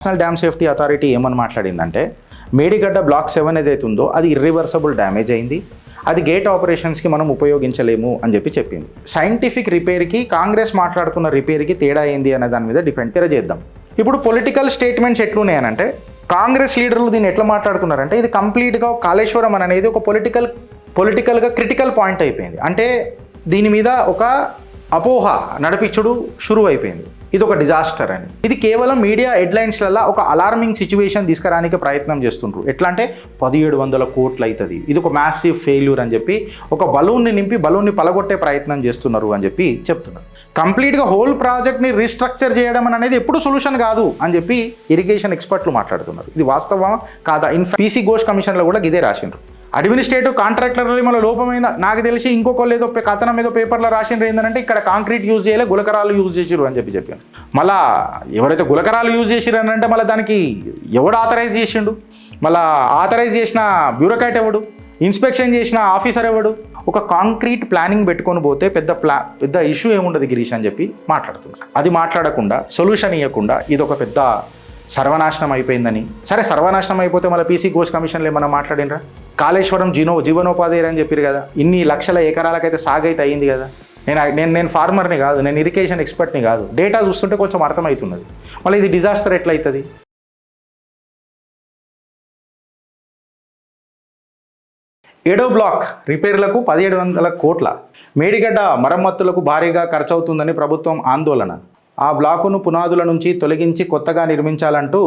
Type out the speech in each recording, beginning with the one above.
National dam safety authority ఏమని మాట్లాడిందంటే Medigadda black 7 ఏదైతే ఉందో అది ఇర్రివర్సబుల్ డ్యామేజ్ అయింది, అది గేట్ ఆపరేషన్స్కి మనం ఉపయోగించలేము అని చెప్పింది. సైంటిఫిక్ రిపేర్కి కాంగ్రెస్ మాట్లాడుతున్న రిపేర్కి తేడా ఏంది అనే దాని మీద డిపెండ్ చేద్దాం. ఇప్పుడు పొలిటికల్ స్టేట్మెంట్స్ ఎట్లున్నాయనంటే కాంగ్రెస్ లీడర్లు దీన్ని ఎట్లా మాట్లాడుతున్నారంటే ఇది కంప్లీట్గా కాళేశ్వరం అనేది ఒక పొలిటికల్గా క్రిటికల్ పాయింట్ అయిపోయింది. అంటే దీని మీద ఒక అపోహ నడిపించుడు షురు అయిపోయింది, ఇది ఒక డిజాస్టర్ అని. ఇది కేవలం మీడియా హెడ్లైన్స్లలో ఒక అలార్మింగ్ సిచ్యువేషన్ తీసుకురానికి ప్రయత్నం చేస్తుండ్రు. ఎట్లా అంటే 1700 కోట్లు అవుతుంది, ఇది ఒక మ్యాసివ్ ఫెయిల్యూర్ అని చెప్పి ఒక బలూన్ని నింపి బలూన్ని పలగొట్టే ప్రయత్నం చేస్తున్నారు అని చెప్తున్నారు. కంప్లీట్గా హోల్ ప్రాజెక్ట్ని రీస్ట్రక్చర్ చేయడం అనేది ఎప్పుడు సొల్యూషన్ కాదు అని చెప్పి ఇరిగేషన్ ఎక్స్పర్ట్లు మాట్లాడుతున్నారు. ఇది వాస్తవం కాదా? పీసీ ఘోష్ కమిషన్లో కూడా ఇదే రాసిండ్రు. అడ్మినిస్ట్రేటివ్ కాంట్రాక్టర్లు మన లోపమైందా నాకు తెలిసి ఇంకొకళ్ళు ఏదో కథనం ఏదో పేపర్లో రాసిండ్రు ఏంటంటే ఇక్కడ కాంక్రీట్ యూజ్ చేయలే గులకరాలు యూజ్ చేసిరు అని చెప్పాను. మళ్ళీ ఎవరైతే గులకరాలు యూజ్ చేసిరు అని అంటే మళ్ళీ దానికి ఎవడు ఆథరైజ్ చేసిండు, మళ్ళీ ఆథరైజ్ చేసిన బ్యూరోక్రాట్ ఎవడు, ఇన్స్పెక్షన్ చేసిన ఆఫీసర్ ఎవడు? ఒక కాంక్రీట్ ప్లానింగ్ పెట్టుకొని పోతే పెద్ద ఇష్యూ ఏముండదు గిరీష్ అని చెప్పి మాట్లాడుతున్నారు. అది మాట్లాడకుండా సొల్యూషన్ ఇవ్వకుండా ఇది ఒక పెద్ద సర్వనాశనం అయిపోయిందని. సరే సర్వనాశనం అయిపోతే మళ్ళీ పీసీ ఘోష్ కమిషన్లో ఏమన్నా మాట్లాడినరా? కాళేశ్వరం జీవనోపాధి అని చెప్పారు కదా, ఇన్ని లక్షల ఎకరాలకైతే సాగైతే అయ్యింది కదా. నేను ఫార్మర్ని కాదు, నేను ఇరిగేషన్ ఎక్స్పర్ట్ని కాదు, డేటా చూస్తుంటే కొంచెం అర్థమవుతున్నది. మళ్ళీ ఇది డిజాస్టర్ ఎట్లయితుంది? ఏడో బ్లాక్ రిపేర్లకు 1700 కోట్ల, మేడిగడ్డ మరమ్మతులకు భారీగా ఖర్చు అవుతుందని ప్రభుత్వం ఆందోళన. ఆ బ్లాకును పునాదుల నుంచి తొలగించి కొత్తగా నిర్మించాలంటూ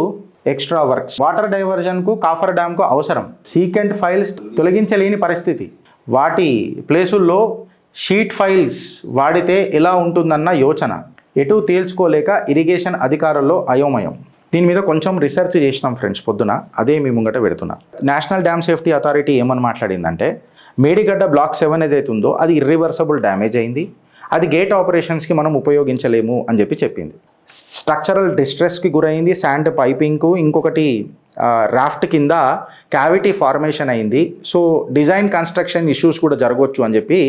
ఎక్స్ట్రా వర్క్స్. వాటర్ డైవర్జన్కు కాఫర్ డ్యామ్కు అవసరం. సీకెంట్ ఫైల్స్ తొలగించలేని పరిస్థితి, వాటి ప్లేసుల్లో షీట్ ఫైల్స్ వాడితే ఎలా ఉంటుందన్న యోచన. ఎటు తేల్చుకోలేక ఇరిగేషన్ అధికారుల్లో అయోమయం. దీని మీద కొంచెం రీసెర్చ్ చేసినాం ఫ్రెండ్స్ పొద్దున, అదే మీ ముంగట పెడుతున్నా. నేషనల్ డ్యామ్ సేఫ్టీ అథారిటీ ఏమని మాట్లాడిందంటే మేడిగడ్డ బ్లాక్ 7 ఏదైతే ఉందో అది ఇర్రివర్సబుల్ డ్యామేజ్ అయింది, అది గేట్ ఆపరేషన్స్కి మనం ఉపయోగించలేము అని చెప్పింది. స్ట్రక్చరల్ డిస్ట్రెస్కి గురైంది, శాండ్ పైపింగ్కు, ఇంకొకటి రాఫ్ట్ కింద క్యావిటీ ఫార్మేషన్ అయింది. సో డిజైన్ కన్స్ట్రక్షన్ ఇష్యూస్ కూడా జరగవచ్చు అని చెప్పి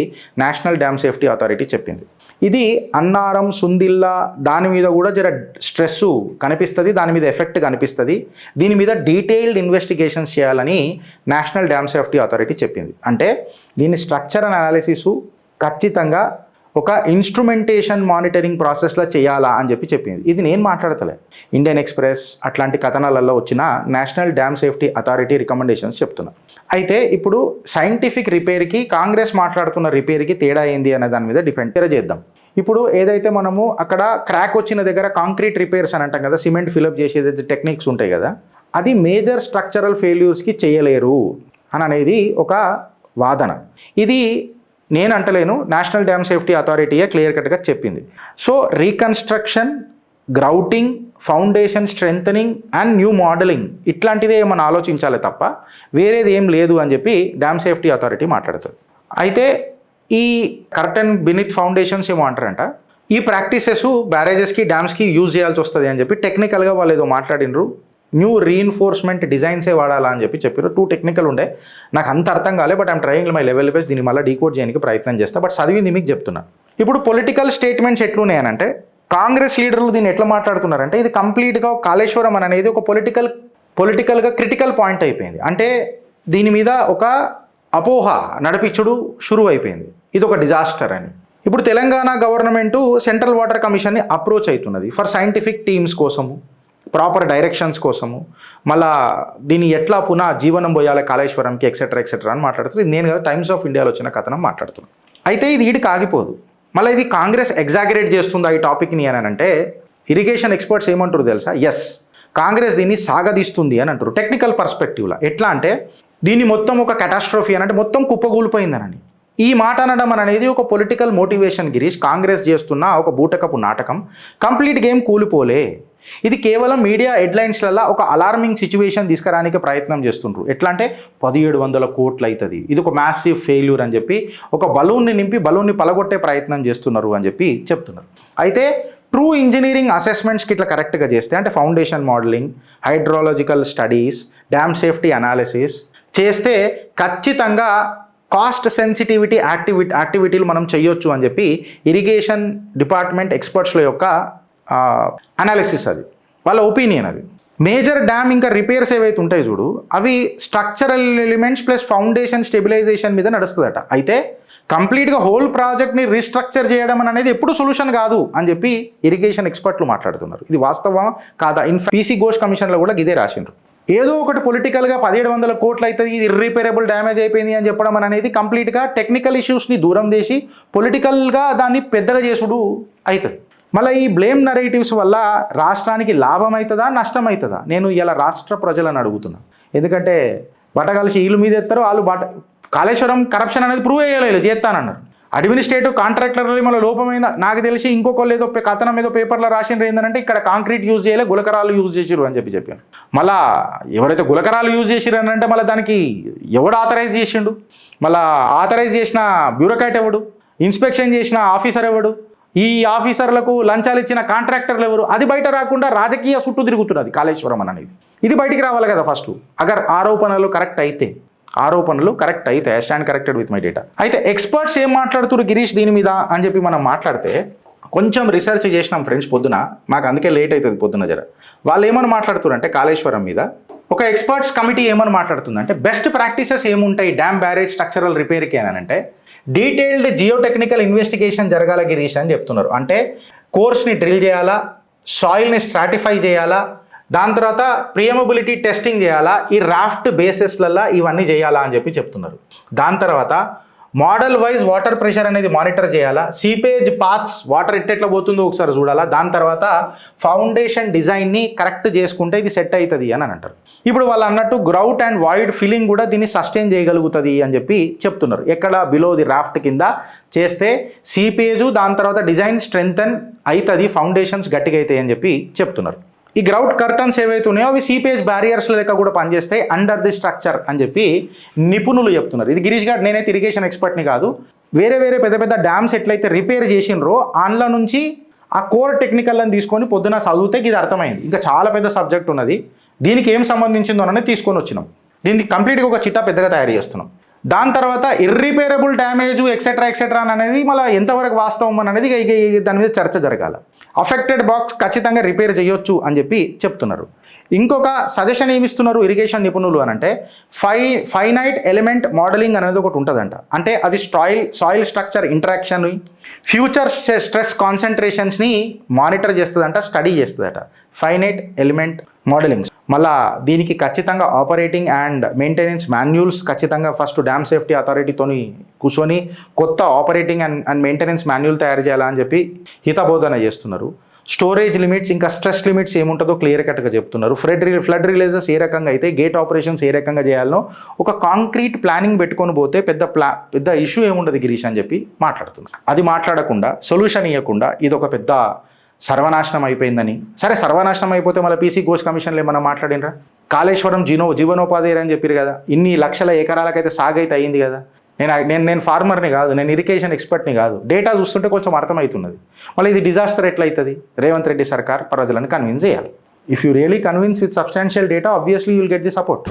నేషనల్ డ్యామ్ సేఫ్టీ అథారిటీ చెప్పింది. ఇది అన్నారం, సుందిల్లా దాని మీద కూడా జర స్ట్రెస్సు కనిపిస్తుంది, దాని మీద ఎఫెక్ట్ కనిపిస్తుంది. దీని మీద డీటెయిల్డ్ ఇన్వెస్టిగేషన్స్ చేయాలని నేషనల్ డ్యామ్ సేఫ్టీ అథారిటీ చెప్పింది. అంటే దీని స్ట్రక్చరల్ అనాలిసిస్ ఖచ్చితంగా ఒక ఇన్స్ట్రుమెంటేషన్ మానిటరింగ్ ప్రాసెస్లో చేయాలా అని చెప్పింది. ఇది నేను మాట్లాడతలే, ఇండియన్ ఎక్స్ప్రెస్ అట్లాంటి కథనాలలో వచ్చిన national dam safety authority recommendations చెప్తున్నా. అయితే ఇప్పుడు సైంటిఫిక్ రిపేర్కి కాంగ్రెస్ మాట్లాడుతున్న రిపేర్కి తేడా ఏంది అనే దాని మీద డిపెండ్ చేద్దాం. ఇప్పుడు ఏదైతే మనము అక్కడ క్రాక్ వచ్చిన దగ్గర కాంక్రీట్ రిపేర్స్ అని అంటాం కదా, సిమెంట్ ఫిలప్ చేసేది టెక్నిక్స్ ఉంటాయి కదా, అది మేజర్ స్ట్రక్చరల్ ఫెయిల్యూర్స్కి చేయలేరు అని అనేది ఒక వాదన. ఇది నేను అంటలేను, నేషనల్ డ్యామ్ సేఫ్టీ అథారిటీయే క్లియర్ కట్గా చెప్పింది. So reconstruction, grouting, foundation strengthening and new modelling ఇట్లాంటిదే ఏమైనా ఆలోచించాలి తప్ప వేరేది ఏం లేదు అని చెప్పి డ్యామ్ సేఫ్టీ అథారిటీ మాట్లాడుతుంది. అయితే ఈ కర్టన్ బినిత్ ఫౌండేషన్స్ ఏమో అంటారంట, ఈ ప్రాక్టీసెస్ బ్యారేజెస్కి డ్యామ్స్కి యూజ్ చేయాల్సి వస్తుంది అని చెప్పి టెక్నికల్గా వాళ్ళు ఏదో మాట్లాడినరు. న్యూ రీఇన్ఫోర్స్మెంట్ డిజైన్సే వాడాలా అని చెప్పారు. 2 టెక్నికల్ ఉండే, నాకు అంత అర్థం కాలే, but I'm trying my level base దీన్ని మళ్ళీ డీకోడ్ చేయడానికి ప్రయత్నం చేస్తా, బట్ చదివింది మీకు చెప్తున్నా. ఇప్పుడు పొలిటికల్ స్టేట్మెంట్స్ ఎట్లున్నాయనంటే కాంగ్రెస్ లీడర్లు దీన్ని ఎట్లా మాట్లాడుతున్నారంటే ఇది కంప్లీట్గా కాళేశ్వరం అనేది ఒక పొలిటికల్గా క్రిటికల్ పాయింట్ అయిపోయింది. అంటే దీని మీద ఒక అపోహ నడిపించుడు షురు అయిపోయింది, ఇది ఒక డిజాస్టర్ అని. ఇప్పుడు తెలంగాణ గవర్నమెంటు సెంట్రల్ వాటర్ కమిషన్ని అప్రోచ్ అవుతున్నది ఫర్ సైంటిఫిక్ టీమ్స్ కోసము, ప్రాపర్ డైరెక్షన్స్ కోసము, మళ్ళా దీన్ని ఎట్లా పునః జీవనం పోయాలి కాళేశ్వరంకి ఎక్సెట్రా అని మాట్లాడుతుంది. నేను కదా టైమ్స్ ఆఫ్ ఇండియాలో వచ్చిన కథనం మాట్లాడుతున్నాను. అయితే ఇది ఈడికి ఆగిపోదు, మళ్ళీ ఇది కాంగ్రెస్ ఎగ్జాగరేట్ చేస్తుందా ఈ టాపిక్ని అని అంటే ఇరిగేషన్ ఎక్స్పర్ట్స్ ఏమంటారు తెలుసా? ఎస్, కాంగ్రెస్ దీన్ని సాగదీస్తుంది అని అంటారు టెక్నికల్ పర్స్పెక్టివ్లో. ఎట్లా అంటే దీన్ని మొత్తం ఒక క్యాటాస్ట్రోఫీ అని అంటే మొత్తం కుప్పగూలిపోయిందనని. ఈ మాట అనడం అనేది ఒక పొలిటికల్ మోటివేషన్ గిరీష్. కాంగ్రెస్ చేస్తున్న ఒక బూటకపు నాటకం, కంప్లీట్ గేమ్ కూలిపోలే. ఇది కేవలం మీడియా హెడ్లైన్స్లలో ఒక అలార్మింగ్ సిచ్యువేషన్ తీసుకురానికి ప్రయత్నం చేస్తుండ్రు. ఎట్లా అంటే 1700 కోట్లు అవుతుంది, ఇది ఒక మ్యాసివ్ ఫెయిల్యూర్ అని చెప్పి ఒక బలూన్ని నింపి బలూన్ని పలగొట్టే ప్రయత్నం చేస్తున్నారు అని చెప్తున్నారు. అయితే ట్రూ ఇంజనీరింగ్ అసెస్మెంట్స్కి ఇట్లా కరెక్ట్గా చేస్తే అంటే foundation modelling, hydrological studies, dam safety analysis చేస్తే ఖచ్చితంగా కాస్ట్ సెన్సిటివిటీ యాక్టివిటీలు మనం చేయొచ్చు అని చెప్పి ఇరిగేషన్ డిపార్ట్మెంట్ ఎక్స్పర్ట్స్ల యొక్క అనాలిసిస్, అది వాళ్ళ ఒపీనియన్. అది మేజర్ డ్యామ్ ఇంకా రిపేర్స్ ఏవైతే ఉంటాయి చూడు, అవి structural elements plus foundation stabilisation మీద నడుస్తుందట. అయితే కంప్లీట్గా హోల్ ప్రాజెక్ట్ని రీస్ట్రక్చర్ చేయడం అనేది ఎప్పుడు సొల్యూషన్ కాదు అని చెప్పి ఇరిగేషన్ ఎక్స్పర్ట్లు మాట్లాడుతున్నారు. ఇది వాస్తవం కాదా? పీసీ ఘోష్ కమిషన్లో కూడా ఇదే రాసిండ్రు. ఏదో ఒకటి పొలిటికల్గా 1700 కోట్లు అవుతుంది, ఇది ఇర్రిపేరబుల్ డ్యామేజ్ అయిపోయింది అని చెప్పడం అనేది కంప్లీట్గా టెక్నికల్ ఇష్యూస్ని దూరం చేసి పొలిటికల్గా దాన్ని పెద్దగా చేసుడు అవుతుంది. మళ్ళీ ఈ బ్లేమ్ నరేటివ్స్ వల్ల రాష్ట్రానికి లాభం అవుతుందా నష్టం అవుతుందా? నేను ఇలా రాష్ట్ర ప్రజలను అడుగుతున్నా. ఎందుకంటే బట్టగలిసి వీళ్ళు మీద ఎత్తారు, వాళ్ళు కాళేశ్వరం కరప్షన్ అనేది ప్రూవ్ అయ్యలేదు, చేస్తానన్నారు. అడ్మినిస్ట్రేటివ్ కాంట్రాక్టర్లు మన లోపమైందా నాకు తెలిసి ఇంకొకళ్ళు ఏదో కథనం ఏదో పేపర్లో రాసిండ్రు ఏంటంటే ఇక్కడ కాంక్రీట్ యూజ్ చేయలే, గులకరాలు యూజ్ చేసిరు అని చెప్పాను. మళ్ళీ ఎవరైతే గులకరాలు యూజ్ చేసిరు అని అంటే మళ్ళీ దానికి ఎవడు ఆథరైజ్ చేసిండు? మళ్ళీ ఆథరైజ్ చేసిన బ్యూరోక్రాట్ ఎవడు? ఇన్స్పెక్షన్ చేసిన ఆఫీసర్ ఎవడు? ఈ ఆఫీసర్లకు లంచాలు ఇచ్చిన కాంట్రాక్టర్లు ఎవరు? అది బయట రాకుండా రాజకీయ చుట్టూ తిరుగుతున్నది కాళేశ్వరం అనేది. ఇది బయటికి రావాలి కదా ఫస్ట్. అగర్ ఆరోపణలు కరెక్ట్ అయితే I stand corrected with my data. అయితే ఎక్స్పర్ట్స్ ఏం మాట్లాడుతున్నారు గిరీష్ దీని మీద అని చెప్పి మనం మాట్లాడితే కొంచెం రీసెర్చ్ చేసినాం ఫ్రెండ్స్ పొద్దున, మాకు అందుకే లేట్ అవుతుంది పొద్దున జర. వాళ్ళు ఏమని మాట్లాడుతున్నారు అంటే కాళేశ్వరం మీద ఒక ఎక్స్పర్ట్స్ కమిటీ ఏమని మాట్లాడుతుందంటే బెస్ట్ ప్రాక్టీసెస్ ఏముంటాయి డ్యామ్ బ్యారేజ్ స్ట్రక్చరల్ రిపేర్కి అని అంటే డీటెయిల్డ్ జియోటెక్నికల్ ఇన్వెస్టిగేషన్ జరగాల గిరీష్ అని చెప్తున్నారు. అంటే కోర్స్ని డ్రిల్ చేయాలా, సాయిల్ని స్ట్రాటిఫై చేయాలా, దాని తర్వాత ప్రియమబిలిటీ టెస్టింగ్ చేయాలా, ఈ రాఫ్ట్ బేసెస్లలో ఇవన్నీ చేయాలా అని చెప్పి చెప్తున్నారు. దాని తర్వాత మోడల్ వైజ్ వాటర్ ప్రెషర్ అనేది మానిటర్ చేయాలా, సీపేజ్ పాత్స్ వాటర్ ఎట్టెట్లా పోతుందో ఒకసారి చూడాలా, దాని తర్వాత ఫౌండేషన్ డిజైన్ని కరెక్ట్ చేసుకుంటే ఇది సెట్ అవుతుంది అని అంటారు. ఇప్పుడు వాళ్ళు అన్నట్టు గ్రౌట్ అండ్ వాయిడ్ ఫిల్లింగ్ కూడా దీన్ని సస్టైన్ చేయగలుగుతుంది అని చెప్పి చెప్తున్నారు. ఎక్కడ బిలో ది రాఫ్ట్ కింద చేస్తే సీపేజు దాని తర్వాత డిజైన్ స్ట్రెంగ్తన్ అవుతుంది, ఫౌండేషన్స్ గట్టిగా అవుతాయి అని చెప్పి చెప్తున్నారు. ఈ గ్రౌట్ కర్టన్స్ ఏవైతే ఉన్నాయో అవి సీపేజ్ బ్యారియర్స్ లెక్క కూడా పనిచేస్తాయి అండర్ ది స్ట్రక్చర్ అని చెప్పి నిపుణులు చెప్తున్నారు. ఇది గిరీష్ గారు, నేనైతే ఇరిగేషన్ ఎక్స్పర్ట్ని కాదు. వేరే పెద్ద పెద్ద డ్యామ్స్ ఎట్లయితే రిపేర్ చేసినరో అందులో నుంచి ఆ కోర్ టెక్నికల్ని తీసుకొని పొద్దున చదివితే ఇది అర్థమైంది. ఇంకా చాలా పెద్ద సబ్జెక్ట్ ఉన్నది, దీనికి ఏం సంబంధించిందో అనేది తీసుకొని వచ్చినాం. దీనికి కంప్లీట్గా ఒక చిట్టా పెద్దగా తయారు చేస్తున్నాం. దాని తర్వాత ఇర్రిపేరబుల్ డ్యామేజ్ ఎక్సెట్రా అనేది మళ్ళీ ఎంతవరకు వాస్తవం అనేది దాని మీద చర్చ జరగాలి. అఫెక్టెడ్ బాక్స్ ఖచ్చితంగా రిపేర్ చేయొచ్చు అని చెప్పి చెప్తున్నారు. ఇంకొక సజెషన్ ఏమిస్తున్నారు ఇరిగేషన్ నిపుణులు అని అంటే ఫైనైట్ ఎలిమెంట్ మోడలింగ్ అనేది ఒకటి ఉంటుందంట. అంటే అది soil structure interaction, future stress కాన్సన్ట్రేషన్స్ని మానిటర్ చేస్తుందంట, స్టడీ చేస్తుందట. Finite element modelling. మళ్ళా దీనికి ఖచ్చితంగా ఆపరేటింగ్ అండ్ మెయింటెనెన్స్ మాన్యువల్స్ ఖచ్చితంగా ఫస్ట్ డ్యామ్ సేఫ్టీ అథారిటీతోని కూర్చొని కొత్త ఆపరేటింగ్ అండ్ మెయింటెనెన్స్ మాన్యువల్ తయారు చేయాలని చెప్పి హితబోధన చేస్తున్నారు. స్టోరేజ్ లిమిట్స్ ఇంకా స్ట్రెస్ లిమిట్స్ ఏముంటుందో క్లియర్ కట్గా చెప్తున్నారు. ఫ్లడ్ రిలీజెస్ ఏ రకంగా అయితే, గేట్ ఆపరేషన్స్ ఏ రకంగా చేయాలనో ఒక కాంక్రీట్ ప్లానింగ్ పెట్టుకొని పోతే పెద్ద ఇష్యూ ఏముండదు గిరీష్ అని చెప్పి మాట్లాడుతున్నారు. అది మాట్లాడకుండా సొల్యూషన్ ఇవ్వకుండా ఇది ఒక పెద్ద సర్వనాశనం అయిపోయిందని. సరే సర్వనాశనం అయిపోతే మళ్ళీ పీసీ ఘోష్ కమిషన్లో ఏమన్నా మాట్లాడినరా? కాళేశ్వరం జీవనోపాధి అని చెప్పారు కదా, ఇన్ని లక్షల ఎకరాలకైతే సాగైతే అయ్యింది కదా. నేను ఫార్మర్ని కాదు, నేను ఇరిగేషన్ ఎక్స్పర్ట్ని కాదు. డేటా చూస్తుంటే కొంచెం అర్థమవుతున్నది. మళ్ళీ ఇది డిజాస్టర్ ఎట్లయితుంది? రేవంత్ రెడ్డి సర్కార్ ప్రజలను కన్విన్స్ చేయాలి. If you really convince with substantial data, obviously you will get the support.